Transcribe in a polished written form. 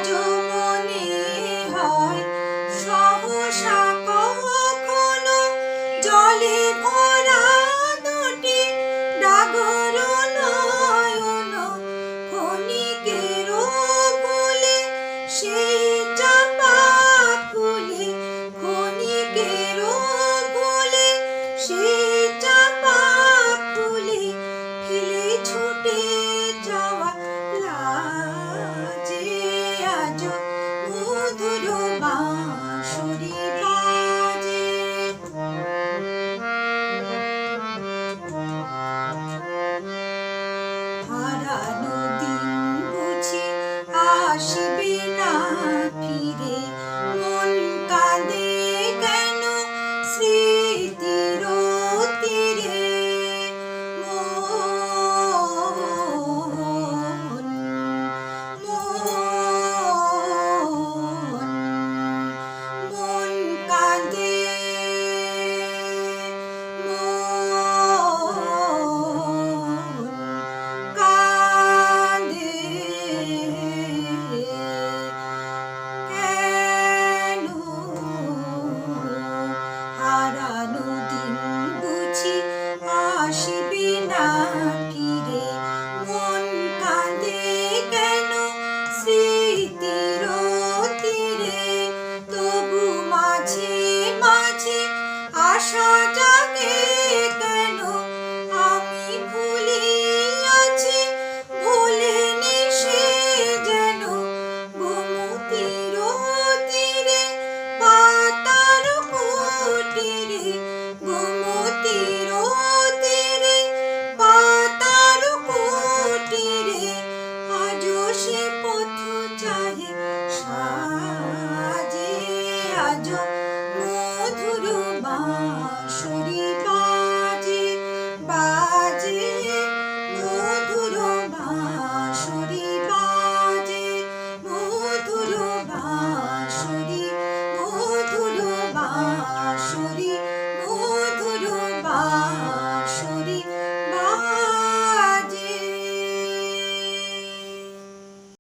আজও মনে হয় সহসা কখনো জলে ভরা দুটি ডাগর নয়ন ক্ষণিকের ভুলে সেই চাপা ফুলে ক্ষণিকের ভুলে সেই চাপা ফুলে ফেলে ছুটে যাওয়া লাজে আজও মধুর বাঁশরি বাজে। হারানো দিন বুঝি আসবে না ফিরে, মন কাঁদে কেন স্মৃতির তীরে। মন কাঁদে, কাঁদে কেন? হারানো দিন বুঝি আসবে না ফিরে, মন কাঁদে কেন স্মৃতি